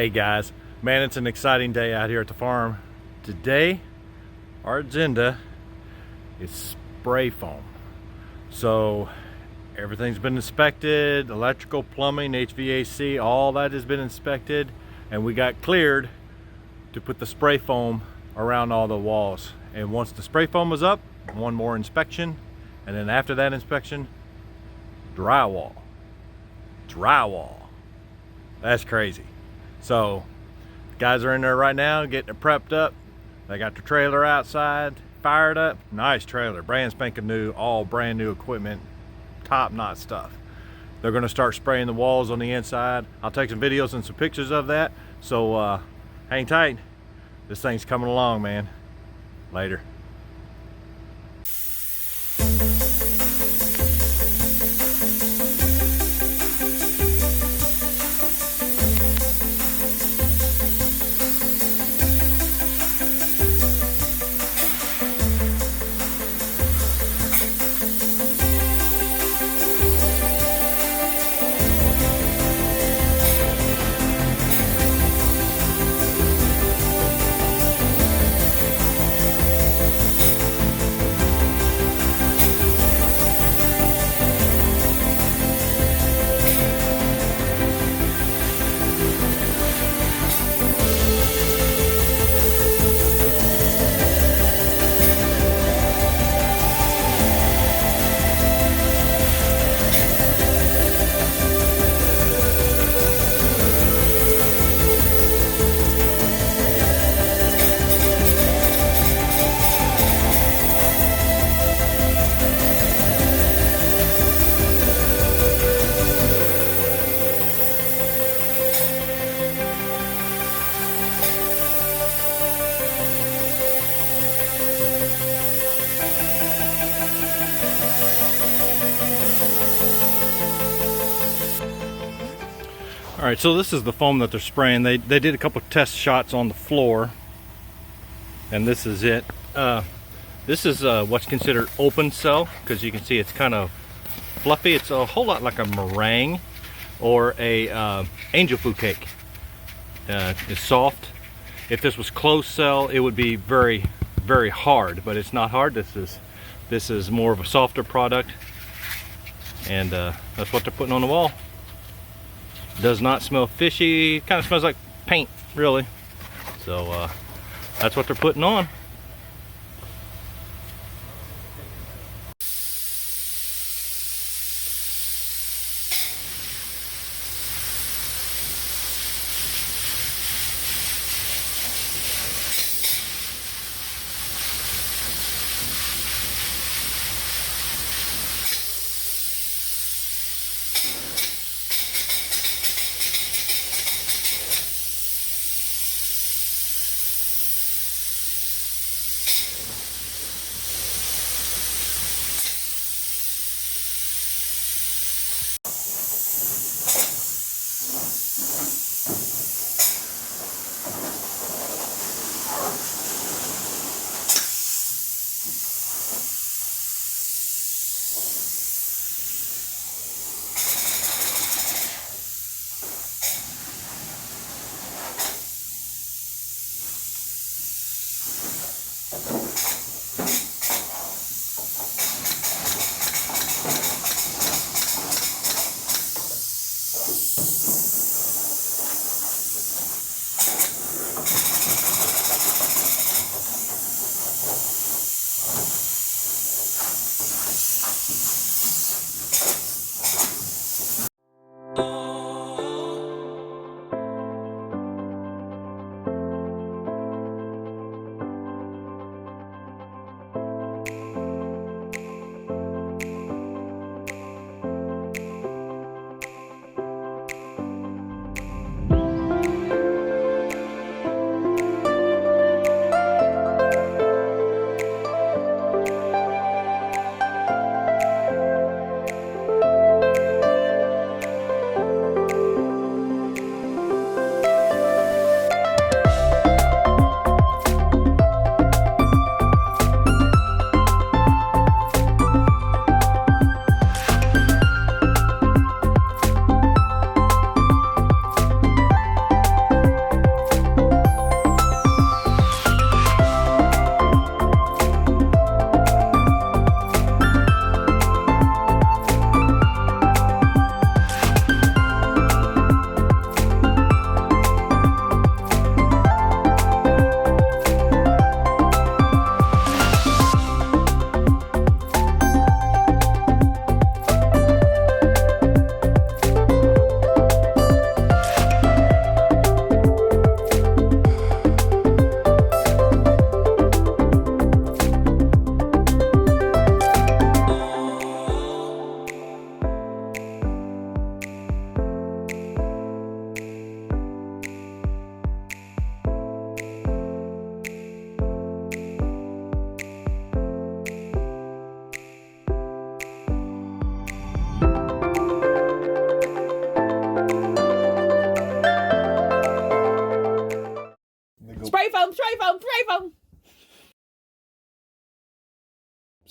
Hey guys, man, it's an exciting day out here at the farm. Today, our agenda is spray foam. So everything's been inspected, electrical, plumbing, HVAC, all that has been inspected, and we got cleared to put the spray foam around all the walls. And once the spray foam was up, one more inspection, and then after that inspection, drywall. That's crazy. So guys are in there right now getting it prepped up. They got the trailer outside fired up. Nice trailer, brand spanking new, all brand new equipment, top-notch stuff. They're going to start spraying the walls on the inside. I'll take some videos and some pictures of that, so hang tight. This thing's coming along, man. Later. All right, so this is the foam that they're spraying. They did a couple of test shots on the floor, and this is it. This is what's considered open cell, because you can see it's kind of fluffy. It's a whole lot like a meringue or a angel food cake. It's soft. If this was closed cell, it would be very, very hard, but it's not hard. This is more of a softer product, and that's what they're putting on the wall. Does not smell fishy. Kind of smells like paint, really. So that's what they're putting on.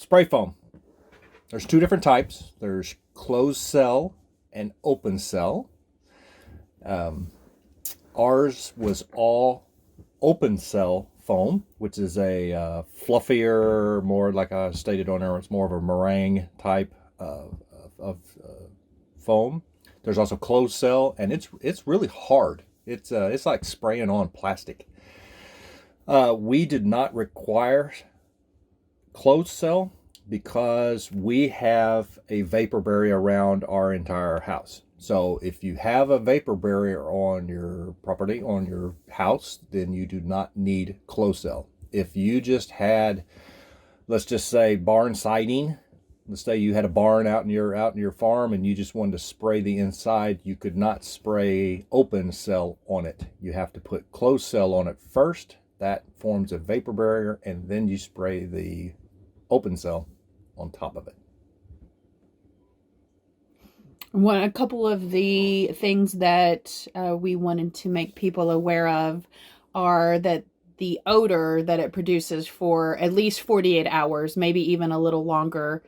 spray foam. There's two different types. There's closed cell and open cell. Ours was all open cell foam, which is a fluffier, more like I stated on there, it's more of a meringue type of foam. There's also closed cell, and it's really hard. It's like spraying on plastic. We did not require closed cell because we have a vapor barrier around our entire house. So if you have a vapor barrier on your property, on your house, then you do not need closed cell. If you just had, let's just say, barn siding, let's say you had a barn out in your farm and you just wanted to spray the inside, you could not spray open cell on it. You have to put closed cell on it first. That forms a vapor barrier, and then you spray the open cell on top of it. A couple of the things that we wanted to make people aware of are that the odor that it produces for at least 48 hours, maybe even a little longer.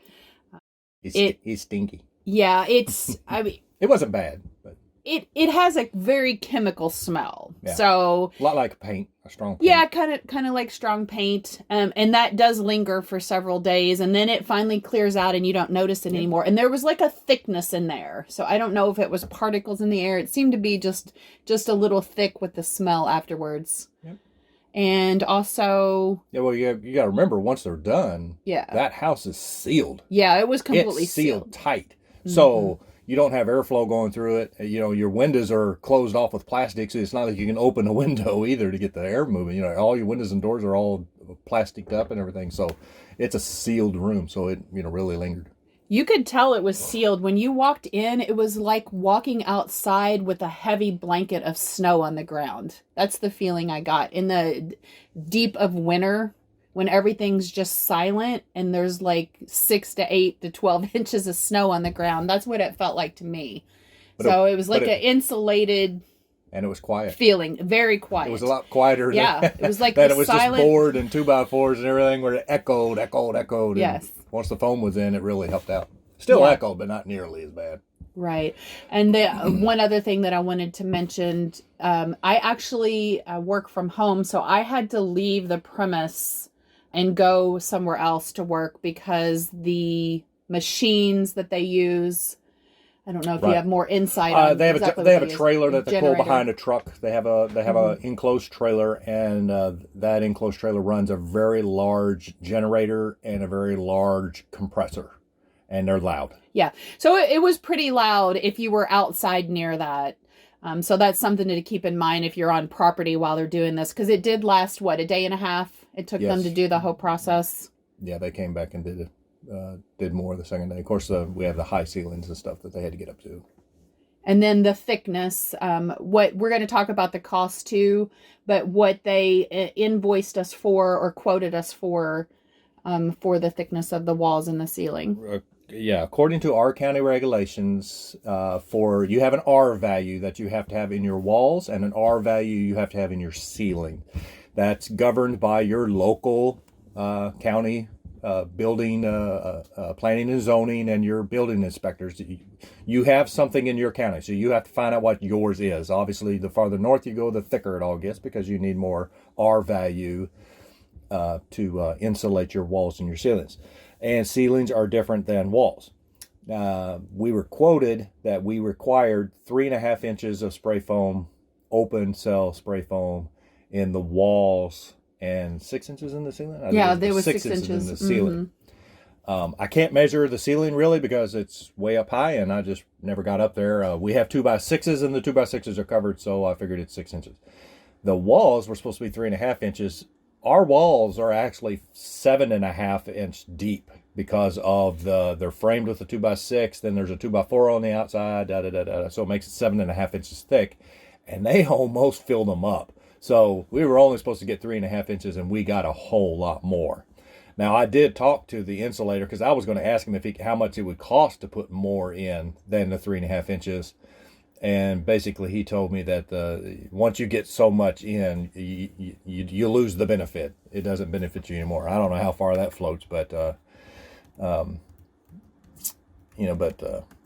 It's stinky. Yeah, it's, I mean, it wasn't bad, but it has a very chemical smell. Yeah. So a lot like paint, a strong paint. Yeah, kind of like strong paint. And that does linger for several days, and then it finally clears out and you don't notice it anymore. And there was like a thickness in there. So I don't know if it was particles in the air. It seemed to be just a little thick with the smell afterwards. Yep. And also, yeah, well, you got to remember, once they're done, that house is sealed. Yeah, it was completely it's sealed tight. So you don't have airflow going through it. You know, your windows are closed off with plastic, so it's not like you can open a window either to get the air moving. You know, all your windows and doors are all plasticed up and everything. So it's a sealed room, so it, really lingered. You could tell it was sealed. When you walked in, it was like walking outside with a heavy blanket of snow on the ground. That's the feeling I got. In the deep of winter, when everything's just silent and there's like 6 to 8 to 12 inches of snow on the ground. That's what it felt like to me. So it was like an insulated... And it was quiet. Feeling, very quiet. It was a lot quieter. It was like that. It was silent... just board and 2x4s and everything where it echoed. Yes. And once the foam was in, it really helped out. Still echoed, but not nearly as bad. Right. And the one other thing that I wanted to mention, I actually work from home, so I had to leave the premise and go somewhere else to work because the machines that they use, I don't know if you have more insight on they have a trailer that they pull behind a truck. They have a enclosed trailer, and that enclosed trailer runs a very large generator and a very large compressor, and they're loud. Yeah, so it was pretty loud if you were outside near that. So that's something to keep in mind if you're on property while they're doing this, because it did last, a day and a half? It took them to do the whole process. Yeah, they came back and did more the second day. Of course, we have the high ceilings and stuff that they had to get up to. And then the thickness, what we're going to talk about the cost too, but what they invoiced us for or quoted us for the thickness of the walls and the ceiling. Yeah, according to our county regulations, you have an R value that you have to have in your walls and an R value you have to have in your ceiling. That's governed by your local county building, planning and zoning, and your building inspectors. You have something in your county, so you have to find out what yours is. Obviously, the farther north you go, the thicker it all gets because you need more R value to insulate your walls and your ceilings. And ceilings are different than walls. We were quoted that we required 3.5 inches of spray foam, open cell spray foam in the walls and 6 inches in the ceiling. There was 6 inches in the ceiling. I can't measure the ceiling really because it's way up high and I just never got up there. We have 2x6s and the 2x6s are covered, so I figured it's 6 inches. The walls were supposed to be 3.5 inches. Our walls are actually 7.5 inch deep because of they're framed with a 2x6. Then there's a 2x4 on the outside. So it makes it 7.5 inches thick, and they almost filled them up. So we were only supposed to get 3.5 inches, and we got a whole lot more. Now I did talk to the insulator because I was going to ask him how much it would cost to put more in than the 3.5 inches. And basically, he told me that once you get so much in, you lose the benefit. It doesn't benefit you anymore. I don't know how far that floats, but But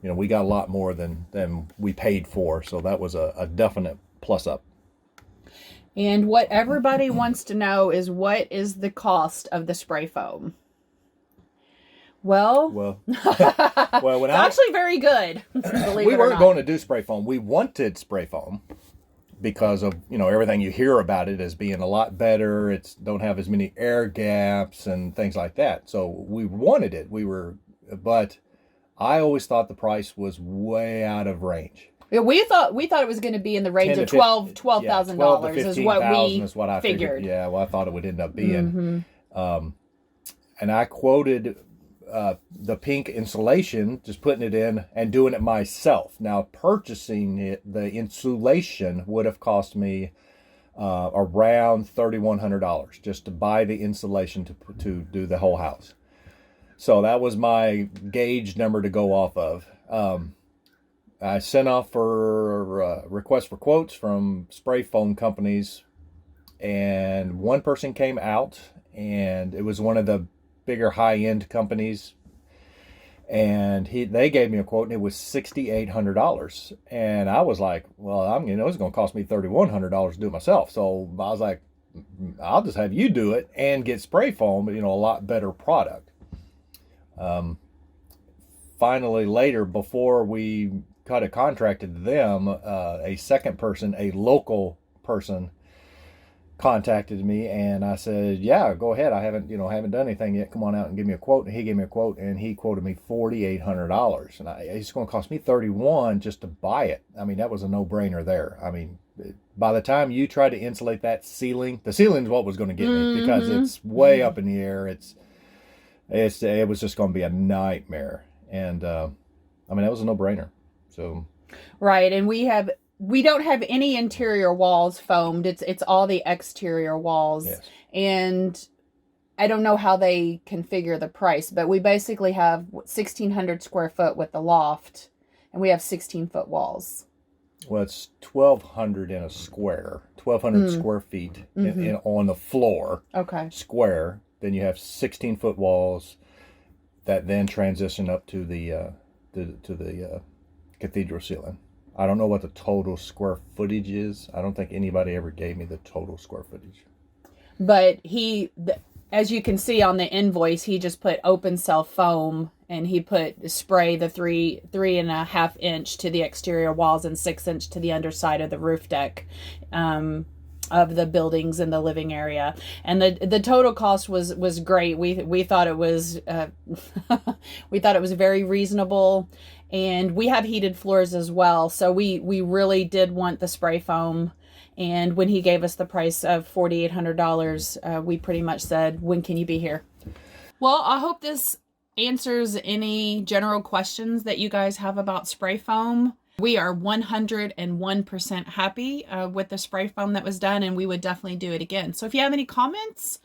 we got a lot more than we paid for, so that was a definite plus up. And what everybody wants to know is, what is the cost of the spray foam? Well, it's actually very good. We weren't going to do spray foam. We wanted spray foam because of everything you hear about it as being a lot better. It's don't have as many air gaps and things like that. So we wanted it. But I always thought the price was way out of range. Yeah, we thought it was going to be in the range of $12,000 is what I figured. Yeah, well, I thought it would end up being. And I quoted the pink insulation, just putting it in and doing it myself. Now, purchasing it, the insulation would have cost me around $3,100 just to buy the insulation to do the whole house. So that was my gauge number to go off of. I sent off for requests for quotes from spray foam companies, and one person came out, and it was one of the bigger high-end companies, and they gave me a quote, and it was $6,800, and I was like, well, it's going to cost me $3,100 to do it myself. So I was like, I'll just have you do it and get spray foam, a lot better product. Finally, later, before we cut a contract to them, a second person, a local person, contacted me, and I said, yeah, go ahead. I haven't done anything yet. Come on out and give me a quote. And he gave me a quote, and he quoted me $4,800. And it's going to cost me $3,100 just to buy it. I mean, that was a no-brainer there. I mean, by the time you try to insulate that ceiling, the ceiling is what was going to get me, because it's way up in the air. It was just going to be a nightmare. And that was a no-brainer. So right, and we don't have any interior walls foamed. It's all the exterior walls. Yes. And I don't know how they configure the price, but we basically have 1,600 square foot with the loft, and we have 16-foot walls. Well, it's 1,200 in a square, 1,200 square feet on the floor. Okay. Square. Then you have 16-foot walls that then transition up to the cathedral ceiling. I don't know what the total square footage is. I don't think anybody ever gave me the total square footage. But as you can see on the invoice, he just put open cell foam, and he put spray the 3.5 inch to the exterior walls and 6 inch to the underside of the roof deck of the buildings in the living area. And the total cost was great. We thought it was we thought it was very reasonable. And we have heated floors as well. So we really did want the spray foam. And when he gave us the price of $4,800, we pretty much said, when can you be here? Well, I hope this answers any general questions that you guys have about spray foam. We are 101% happy with the spray foam that was done, and we would definitely do it again. So if you have any comments,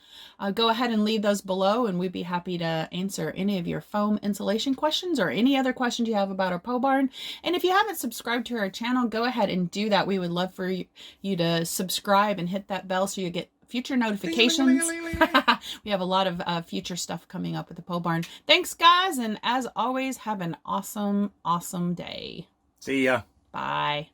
go ahead and leave those below, and we'd be happy to answer any of your foam insulation questions or any other questions you have about our pole barn. And if you haven't subscribed to our channel, go ahead and do that. We would love for you to subscribe and hit that bell so you get future notifications. We have a lot of future stuff coming up with the pole barn. Thanks, guys, and as always, have an awesome day. See ya. Bye.